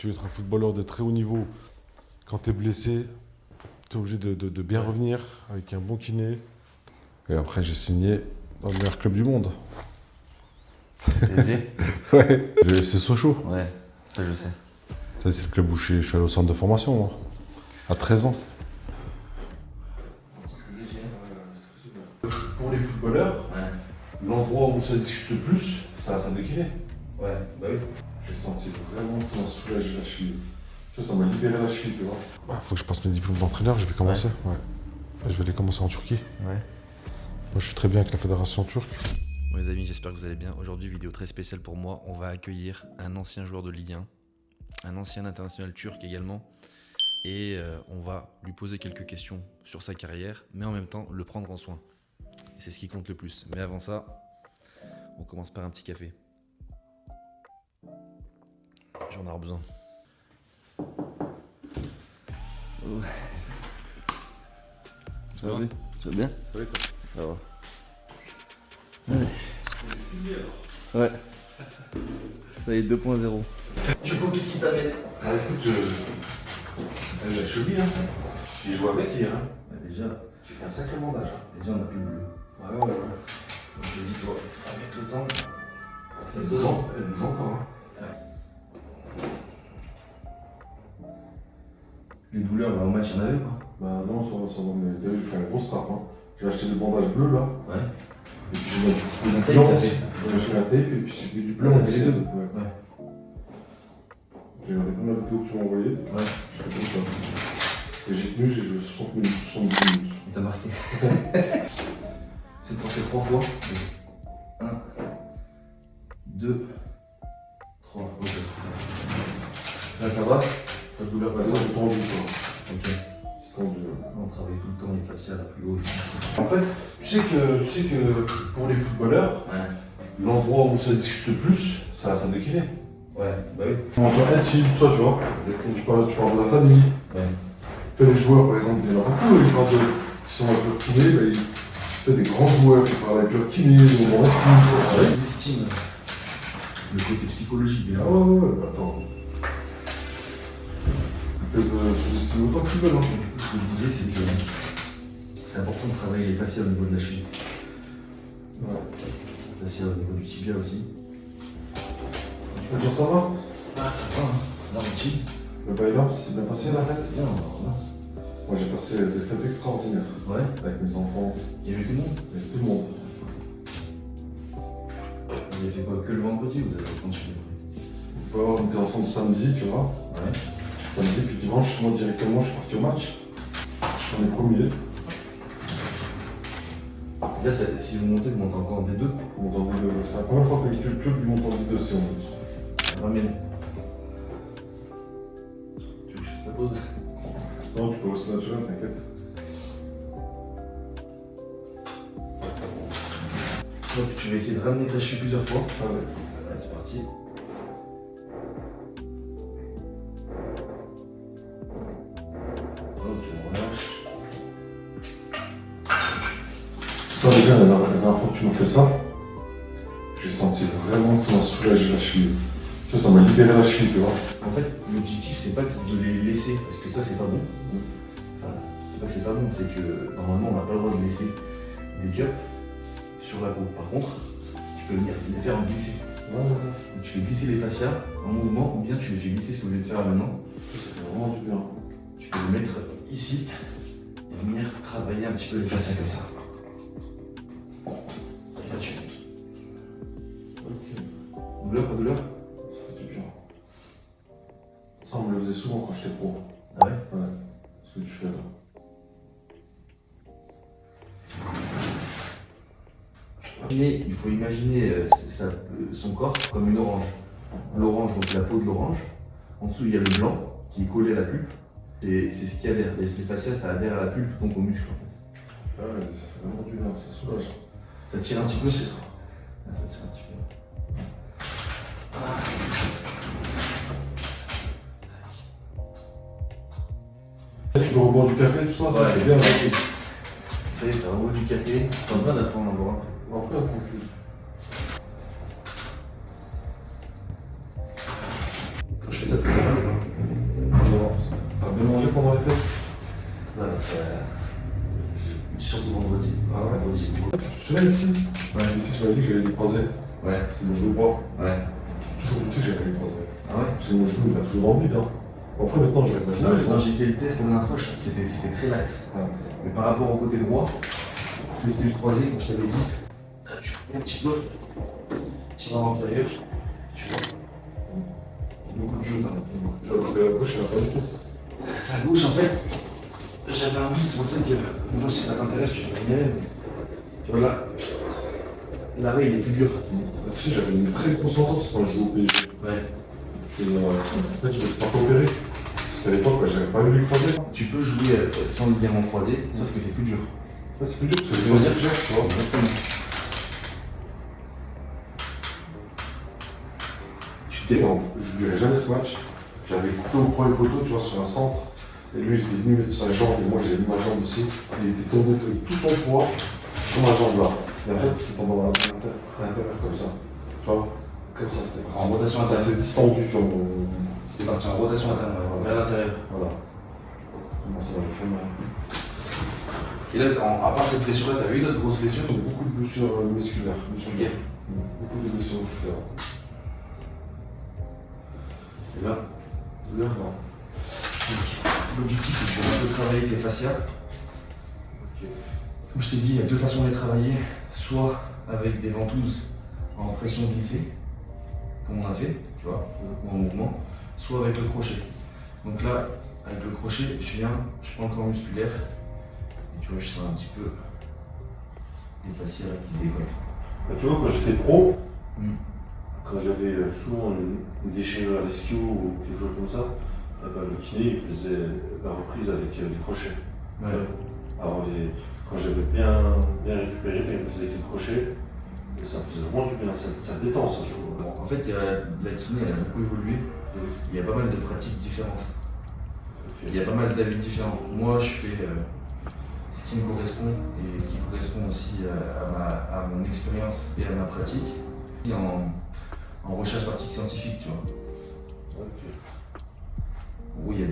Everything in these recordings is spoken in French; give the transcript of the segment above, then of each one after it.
Tu veux être un footballeur de très haut niveau. Quand tu es blessé, tu es obligé de bien revenir avec un bon kiné. Et après, j'ai signé dans le meilleur club du monde. PSG. Ouais. C'est Sochaux. Ouais, ça je sais. Ça, c'est le club où je suis allé au centre de formation, moi, à 13 ans. Pour les footballeurs, l'endroit où ça discute le plus, c'est la salle de kiné. Ouais, bah oui. J'ai senti vraiment que ça m'a soulagé la cheville. Tu vois, ça m'a libéré la cheville, tu vois. Bah, faut que je passe mes diplômes d'entraîneur, je vais commencer. Ouais. Je vais les commencer en Turquie. Ouais. Moi, je suis très bien avec la fédération turque. Bon les amis, j'espère que vous allez bien. Aujourd'hui, vidéo très spéciale pour moi. On va accueillir un ancien joueur de Ligue 1, un ancien international turc également. Et on va lui poser quelques questions sur sa carrière, mais en même temps, le prendre en soin. Et c'est ce qui compte le plus. Mais avant ça, on commence par un petit café. J'en ai besoin. Ça va bien? Ça va bien? Ça va être Ça va. Ouais. Ça y est, 2.0. Du coup, qu'est-ce qui t'amène? Ah, écoute, la cheville, hein. J'ai joué avec hier. Hein. Déjà, J'ai fait un sacré mandage. Hein. déjà, on a plus le bleu. Ouais. Donc, je dis, toi, avec le temps, les os. Elle bouge encore. Hein. Les douleurs, là, au match, il y en avait ou pas? Bah non, ça va, mais t'as vu, j'ai fait un gros strap. Hein. J'ai acheté des bandages bleus là. Ouais. Et puis j'ai mis La du tape, blanc t'as aussi. fait. J'ai acheté la tape et puis j'ai mis du blanc Ah, en t'as fait les dessous. deux. Ouais. Ouais. J'ai regardé plein de vidéos que tu m'as envoyées. Ouais. Je fais comme ça. Et j'ai tenu, j'ai joué 60 minutes, 70 minutes. Il t'a marqué. C'est de forcer 3 fois. 1, 2, 3. Ok. Là, ça va? Pas de douleur, Bah, pas ça, de j'ai tendu quoi. Ok. C'est tendu. On travaille tout le temps les fascias à plus haut. En fait, tu sais que pour les footballeurs, Ouais. l'endroit où ça discute le plus, c'est la salle de kiné. Ouais, bah oui. Quand tu es intime, tout ça, tu vois. Tu parles de la famille. Ouais. Que les joueurs, par exemple, il y en a beaucoup, quand ils sont avec leur kiné, bah, il y a des grands joueurs qui parlent avec leur kiné, des moments intimes, tout ça. Ils estiment le côté psychologique déjà. Ah ouais, bah, attends. Ils peuvent sous-estimer autant qu'ils veulent. Hein. Ce que je disais, c'est que c'est important de travailler les fascias au niveau de la cheville. Ouais. Les fascias au niveau du tibia aussi. Tu peux dire ça va? Ah, ça va, hein. La routine. Le bail-up, c'est bien passé la fête? C'est bien, voilà. Moi j'ai passé des fêtes extraordinaires. Ouais. Avec mes enfants, Il y avait tout le monde. avec tout le monde. Vous avez fait quoi? Que le vendredi ou vous avez continué? On était ensemble samedi, tu vois. Ouais. Samedi, puis dimanche, moi directement, je suis parti au match. On est premier. Là, si vous montez encore en D2. On monte en D2. C'est la première fois que le club lui monte en D2, c'est en plus. Ramène. Tu veux que je fasse la pause? Non, tu peux rester naturel, t'inquiète. Donc, tu vas essayer de ramener ta cheville plusieurs fois. Ah ouais. Allez, c'est parti. Ok, on relâche. Ça, les gars, la dernière fois que tu m'as fait ça, j'ai senti vraiment que ça m'a soulagé la cheville. Tu vois, ça m'a libéré la cheville, tu vois. En fait, l'objectif, c'est pas de les laisser, parce que ça, c'est pas bon. Enfin, c'est pas que c'est pas bon, c'est que normalement, on n'a pas le droit de laisser des cups sur la peau. Par contre, tu peux venir les faire en glisser. Ouais. Tu fais glisser les fascias en mouvement, ou bien tu les fais glisser ce que je vais te faire là maintenant. Ça fait vraiment du bien. Tu peux le mettre ici et venir travailler un petit peu les fascias comme ça. Et là, tu montes. Ok. Douleur, pas douleur? Ça fait du bien. Ça, on me le faisait souvent quand j'étais pro. Ah ouais? Ouais. Ce que tu fais là. Mais il faut imaginer son corps comme une orange. L'orange, donc la peau de l'orange. En dessous, il y a le blanc qui est collé à la pulpe. C'est ce qui adhère. Les fascias, ça adhère à la pulpe, donc au muscle. En fait. Ah ouais, ça fait vraiment du bien, ça soulage. Ça tire un petit peu? Ça tire. Ah, ça tire un petit peu. Tu peux reboire du café, tout ça, ça fait bien. Ouais, ça y est, ça revaut du café. T'en besoin d'apprendre encore un peu. Après, on prend plus. Quand je fais ça, ça fait mal ou pas? bien mangé pendant les fêtes? Voilà, ça. Surtout vendredi. Ah ouais? Vendredi. Tu te souviens ici? Ouais. Ici, tu m'avais dit que j'allais les croiser. Ouais. C'est mon genou droit. Ouais. J'ai toujours douté que j'allais les croiser. Ah ouais? Parce que mon genou, il va toujours dans le vide. Hein. Après, maintenant, j'arrive à jouer. Quand j'ai fait le test la dernière fois, je trouve que c'était très lax. Ah. Mais par rapport au côté droit, tester le croisé, comme je t'avais dit, tu prends un petit peu, tu vas à l'intérieur, tu vois. Il y a beaucoup de jeux quand même. Je vais regarder la gauche, il n'y en a pas du tout. La gauche, en fait, j'avais un doute, c'est pour ça que, moi, si ça t'intéresse, tu fais la mienne. Tu vois là, l'arrêt il est plus dur. Tu sais, j'avais une très grosse sentence quand je joue au PSG. Ouais. Et en fait, je me suis pas fait opérer. Parce qu'à l'époque, j'avais pas vu les croiser. Tu peux jouer sans le diamant croisé, sauf que c'est plus dur. Ouais, c'est plus dur parce que Tu veux dire tu vois. Exactement. Et je lui avais jamais ce match. J'avais coupé au premier poteau, tu vois, sur un centre. Et lui, il était venu mettre sa jambe, et moi, j'avais mis ma jambe ici. Et il était tombé avec tout son poids sur ma jambe là. Et en fait, il tombé à l'intérieur comme ça. Tu vois, comme ça, c'était En rotation ça interne. s'est distendu, tu vois. C'était parti en rotation interne, vers l'intérieur. Voilà. Comment ça m'avait fait mal. Et là, à part cette blessure-là, t'as eu d'autres grosses blessures? J'ai beaucoup de blessures musculaires. Ok. Beaucoup de blessures musculaires. Et là, Douleur, non. l'objectif c'est de un peu travailler tes fascias. Ok. Comme je t'ai dit, il y a deux façons de les travailler. Soit avec des ventouses en pression glissée, comme on a fait, tu vois, ou en mouvement, soit avec le crochet. Donc là, avec le crochet, je prends le corps musculaire, et tu vois, je sens un petit peu les fascias qui se décollent. Bah, tu vois, quand j'étais pro, Mm. quand j'avais souvent une déchirure à l'ischio ou quelque chose comme ça, eh ben, le kiné il faisait la reprise avec les crochets. Ouais. Alors quand j'avais bien récupéré, il me faisait avec les crochets, et ça faisait vraiment du bien, ça détend ça je trouve. En fait, la kiné, elle a beaucoup évolué. Il y a pas mal de pratiques différentes. Il y a pas mal d'avis différents. Moi, je fais ce qui me correspond et ce qui correspond aussi à mon expérience et à ma pratique. En recherche pratique scientifique, tu vois. Où il y a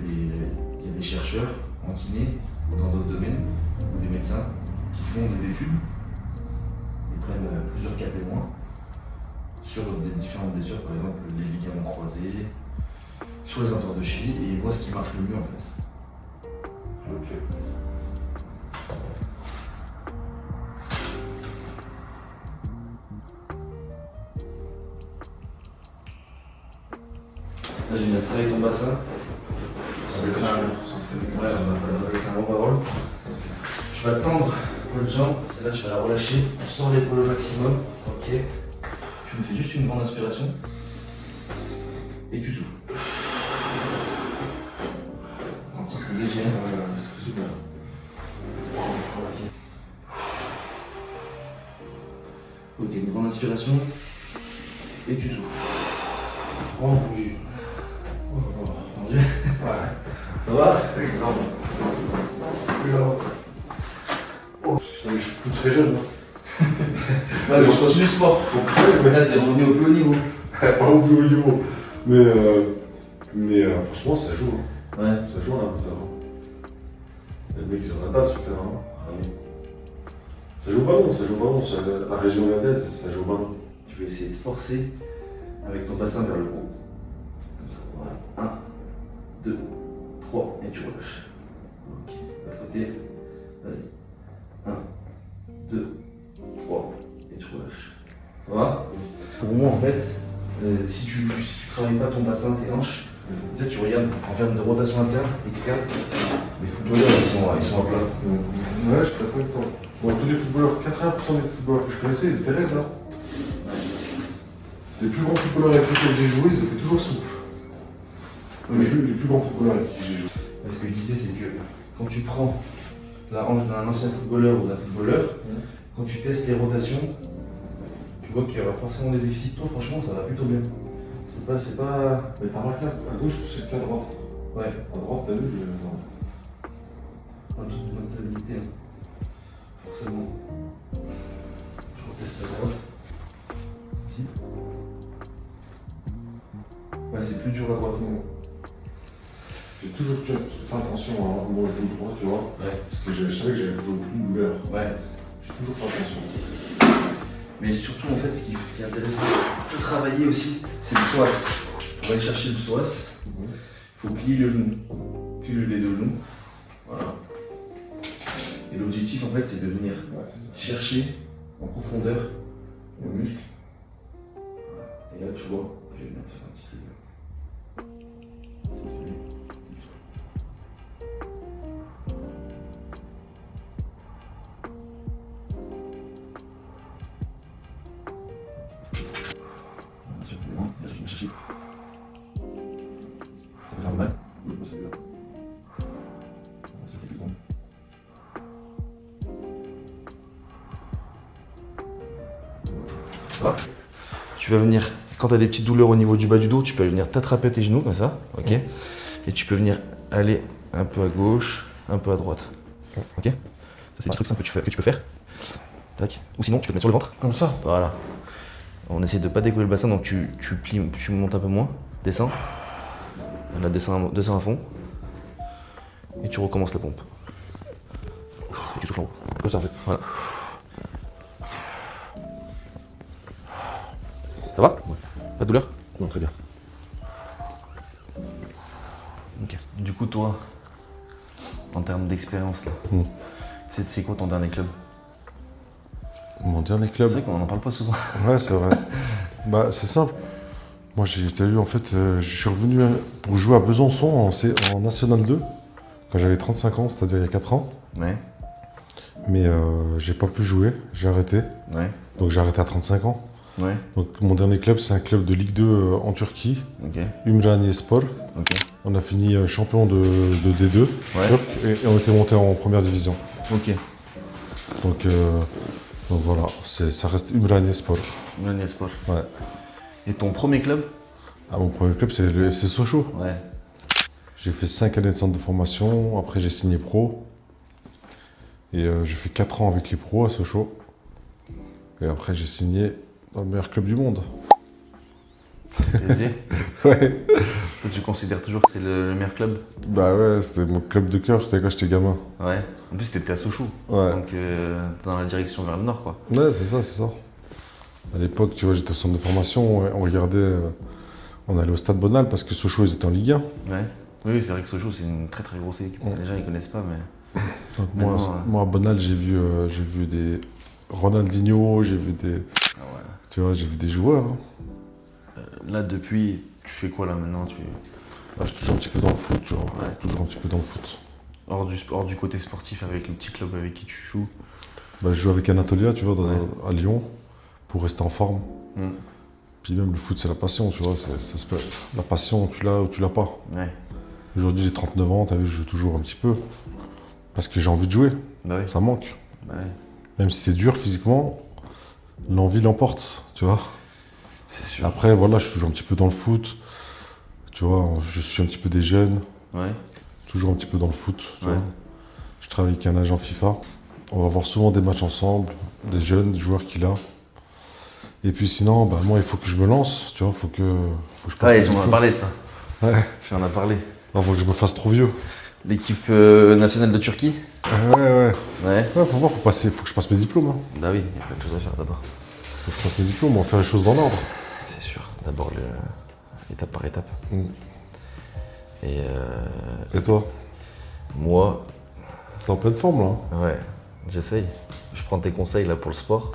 des chercheurs en kiné ou dans d'autres domaines, ou des médecins qui font des études. Ils prennent plusieurs cas témoins sur des différentes blessures, par exemple les ligaments croisés, sur les entorses de cheville, et ils voient ce qui marche le mieux en fait. Ok. Là, j'ai mis à travailler ton bassin. Ça me fait Ouais, on va appeler ça un long parole. Tu vas tendre votre jambe, celle-là tu vas la relâcher, on sort l'épaule au maximum, ok. Tu me fais juste une grande inspiration et tu souffles. Senti que c'est léger, hein. c'est super. Ok, une grande inspiration et tu souffles. Oh oui. Oh, Mon Dieu. ouais. Ça va? C'est grave. C'est grave. Oh, putain, mais je suis plus très jeune. Hein. Ouais, mais je continue le sport. Mais Là, t'es revenu au plus haut niveau. pas au plus haut niveau. Mais franchement, ça joue. Hein. Ouais. Ça joue un peu, ça joue. Les mecs, ils ont la dalle sur le terrain. Hein. Ça joue au ballon, la région hollandaise, ça joue au ballon. Tu vas essayer de forcer avec ton bassin vers le haut. Comme ça, voilà. 1, 2, 3, et tu relâches. Ok, de l'autre côté, vas-y. 1, 2, 3, et tu relâches. Ça va? Pour moi, en fait, si tu travailles pas ton bassin, tes hanches, déjà tu regardes en termes de rotation interne, externe, les footballeurs ils sont à plat. Ouais, je suis d'accord avec toi. Bon, tous les footballeurs, 80% des footballeurs que je connaissais, ils étaient raides là. Les plus grands footballeurs avec lesquels j'ai joué, ils étaient toujours souples. Les plus grands footballeurs avec qui j'ai joué. Ce que je disais, c'est que quand tu prends la hanche d'un ancien footballeur ou d'un footballeur, quand tu testes les rotations, tu vois qu'il y aura forcément des déficits. Toi, franchement, ça va plutôt bien. C'est pas. Mais t'as remarqué, à gauche, c'est qu'à droite. Ouais, À droite, t'as vu non. on a toute une instabilité. Hein. Forcément. Je reteste à droite. Ici. Ouais, c'est plus dur à droite. J'ai toujours fait attention à mon genou droit, tu vois. Ouais. Parce que je savais que j'avais toujours plus de douleur. Ouais. J'ai toujours fait attention. Mais surtout, en fait, ce qui est intéressant de travailler aussi, c'est le psoas. On va aller chercher le psoas. Il faut plier le genou. Plier les deux genoux. Voilà. Et l'objectif, en fait, c'est de venir chercher en profondeur le muscle. Voilà. Et là, tu vois, je vais mettre ça un petit trigger. Ça fait loin, là je vais chercher. Ça peut faire mal. Oui, ça fait bien. Ça fait quelques secondes. Ça va. Tu vas venir, quand tu as des petites douleurs au niveau du bas du dos, tu peux venir t'attraper tes genoux comme ça, ok. Et tu peux venir aller un peu à gauche, un peu à droite. Ok. Ça c'est des trucs simples que tu peux faire. Tac. Ou sinon tu peux te mettre sur le ventre. Comme ça. Voilà. On essaie de pas décoller le bassin, donc tu plies, tu montes un peu moins, descends. Là, descends à fond. Et tu recommences la pompe. Et tu souffles en haut. Comme ça en fait. Voilà. Ça va? Ouais. Pas de douleur? Non, très bien. Ok. Du coup, toi, en termes d'expérience, là, c'est quoi ton dernier club? Mon dernier club. C'est vrai qu'on n'en parle pas souvent. Ouais, c'est vrai. Bah, c'est simple. Moi, t'as vu, en fait, je suis revenu pour jouer à Besançon en National 2, quand j'avais 35 ans, c'est-à-dire il y a 4 ans. Ouais. Mais j'ai pas pu jouer, j'ai arrêté. Ouais. Donc j'ai arrêté à 35 ans. Ouais. Donc mon dernier club, c'est un club de Ligue 2 en Turquie, Ok. Ümraniye-Spor. Ok. On a fini champion de D2 Ouais. turc et on était monté en première division. Ok. Donc voilà, ça reste Ümraniye-Spor. Le sport. Ouais. Et ton premier club? Ah, mon premier club, c'est le FC Sochaux. Ouais. J'ai fait 5 années de centre de formation, après j'ai signé pro. Et j'ai fait 4 ans avec les pros à Sochaux. Et après j'ai signé dans le meilleur club du monde. PSG. Ouais. Toi, tu considères toujours que c'est le meilleur club? Bah ouais, c'était mon club de cœur, c'était quand j'étais gamin. Ouais. En plus, t'étais à Sochaux. Ouais. Donc, dans la direction vers le nord, quoi. Ouais, c'est ça, c'est ça. À l'époque, tu vois, j'étais au centre de formation, on regardait, on allait au Stade Bonal parce que Sochaux, ils étaient en Ligue 1. Ouais. Oui, c'est vrai que Sochaux, c'est une très très grosse équipe. Les gens, ils connaissent pas, mais. Donc moi, Maintenant, moi à Bonal, j'ai vu des Ronaldinho, j'ai vu des, Ah ouais. tu vois, j'ai vu des joueurs. Hein. Là, depuis, tu fais quoi là maintenant? Là, je suis toujours un petit peu dans le foot, tu vois. Ouais. Toujours un petit peu dans le foot. Hors du côté sportif, avec le petit club avec qui tu joues. Bah, je joue avec Anatolia, tu vois, Ouais. à Lyon, pour rester en forme. Mm. Puis même le foot, c'est la passion, tu vois. La passion, tu l'as ou tu l'as pas. Ouais. Aujourd'hui, j'ai 39 ans, t'as vu, je joue toujours un petit peu. Parce que j'ai envie de jouer, Bah oui. ça manque. Bah ouais. Même si c'est dur physiquement, l'envie l'emporte, tu vois. C'est sûr. Après, voilà, je suis toujours un petit peu dans le foot. Tu vois, je suis un petit peu des jeunes, Ouais. toujours un petit peu dans le foot. Tu Ouais. vois. Je travaille avec un agent FIFA. On va voir souvent des matchs ensemble, des jeunes, des joueurs qu'il a. Et puis sinon, bah, moi, il faut que je me lance, tu vois, faut que je passe Ouais, mes tu m'en as diplômes. parlé de ça. Ouais, Tu m'en as parlé. avant que je me fasse trop vieux. L'équipe nationale de Turquie? Ouais. Ouais. Ouais, faut voir, faut que je passe mes diplômes. Hein. Bah oui, il y a plein de choses à faire d'abord. Faut que je passe mes diplômes, on va faire les choses dans l'ordre. C'est sûr. D'abord, étape par étape. Mm. Et Et toi, moi, t'es en pleine forme là. Hein. ouais, j'essaye. Je prends tes conseils là pour le sport.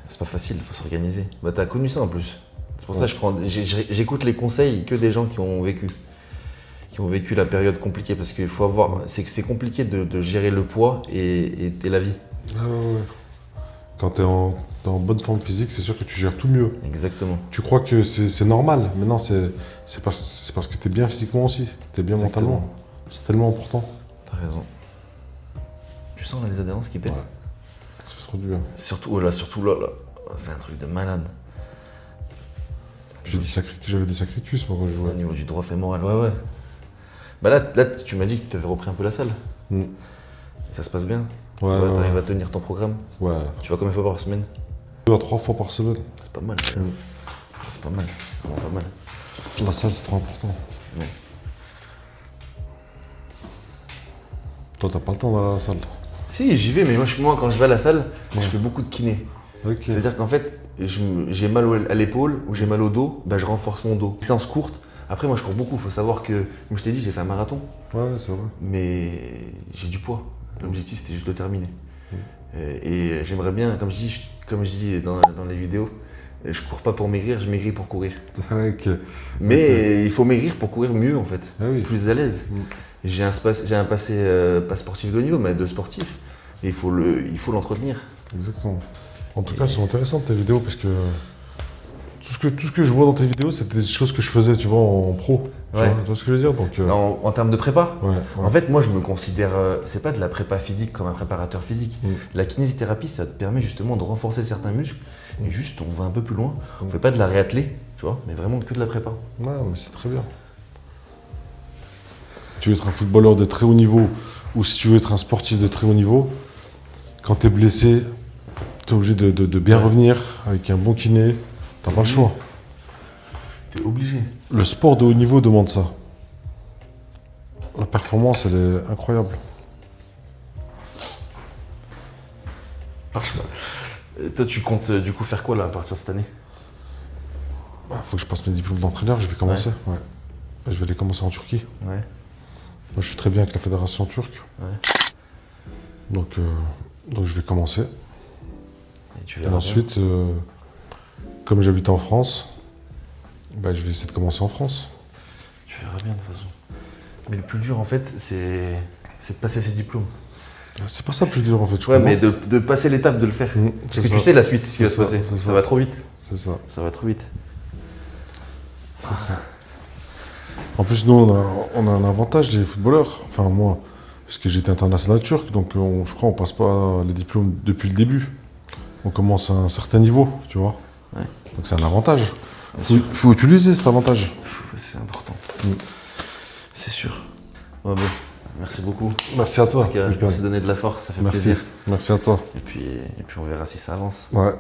C'est pas facile, il faut s'organiser. Bah t'as connu ça en plus. C'est pour ça que j'écoute les conseils que des gens qui ont vécu. Qui ont vécu la période compliquée parce qu'il faut avoir. C'est compliqué de gérer le poids et la vie. Ah ouais. Quand t'es en bonne forme physique, c'est sûr que tu gères tout mieux. Exactement. Tu crois que c'est normal, mais non, c'est parce que t'es bien physiquement aussi, t'es bien Exactement. mentalement. C'est tellement important. T'as raison. Tu sens là les adhérences qui pètent? Ouais. Ça fait trop du bien. Surtout là, c'est un truc de malade. J'avais des sacrés cuisses moi quand je Au jouais. niveau du droit fémoral, ouais. Bah là tu m'as dit que tu avais repris un peu la salle. Mm. Et ça se passe bien. Ouais, T'arrives ouais. à tenir ton programme. Ouais. Tu vas combien de fois par semaine? 2 à 3 fois par semaine. C'est pas mal. Mm. C'est pas mal. Vraiment pas mal. La salle, c'est trop important. Ouais. Toi, t'as pas le temps d'aller à la salle. Si, j'y vais, mais moi quand je vais à la salle, je fais beaucoup de kiné. Ok. C'est-à-dire qu'en fait, j'ai mal à l'épaule ou j'ai mal au dos, bah, je renforce mon dos. Séance courte. Après, moi, je cours beaucoup. Il faut savoir que, comme je t'ai dit, j'ai fait un marathon, Ouais, c'est vrai. mais j'ai du poids. L'objectif, c'était juste de le terminer. Et j'aimerais bien, comme je dis dans les vidéos, je cours pas pour maigrir, je maigris pour courir. Ok. Mais il faut maigrir pour courir mieux, en fait. Ah oui. Plus à l'aise. Mm. J'ai un passé, pas sportif de haut niveau, mais de sportif. Et il faut l'entretenir. Exactement. En tout cas, c'est intéressant tes vidéos parce que tout ce que je vois dans tes vidéos, c'est des choses que je faisais, tu vois, en pro. Ouais. Tu vois ce que je veux dire? Donc, En termes de prépa, ouais. en fait, moi, je me considère. C'est pas de la prépa physique comme un préparateur physique. Mm. La kinésithérapie, ça te permet justement de renforcer certains muscles. Et juste, on va un peu plus loin. On Mm. fait pas de la réathlée, tu vois, mais vraiment que de la prépa. Ouais, mais c'est très bien. Tu veux être un footballeur de très haut niveau ou si tu veux être un sportif de très haut niveau, quand tu es blessé, tu es obligé de bien revenir avec un bon kiné. T'as pas le choix. T'es obligé. Le sport de haut niveau demande ça. La performance, elle est incroyable. Toi, tu comptes du coup faire quoi là à partir de cette année? Bah, faut que je passe mes diplômes d'entraîneur, je vais commencer. Ouais. Je vais les commencer en Turquie. Ouais. Moi, je suis très bien avec la fédération turque. Ouais. Donc je vais commencer. Et tu Et verras bien. ensuite, comme j'habite en France, bah, je vais essayer de commencer en France. Tu verras bien de toute façon. Mais le plus dur en fait, c'est de passer ces diplômes. C'est pas ça le plus dur en fait. Ouais, mais de passer l'étape de le faire. Parce que tu sais la suite, ce qui va se passer. Ça va trop vite. C'est ça. Ça va trop vite. C'est ça. En plus, nous, on a un avantage, les footballeurs. Enfin, moi, parce que j'étais international turc, donc je crois qu'on passe pas les diplômes depuis le début. On commence à un certain niveau, tu vois. Ouais. Donc c'est un avantage. Bien Faut utiliser cet avantage. C'est important. Mm. C'est sûr. Ouais, bon. Merci beaucoup. Merci à toi. En tout cas, Wilkan. merci de donner de la force, ça fait Merci. plaisir. Merci à toi. Et puis on verra si ça avance. Ouais.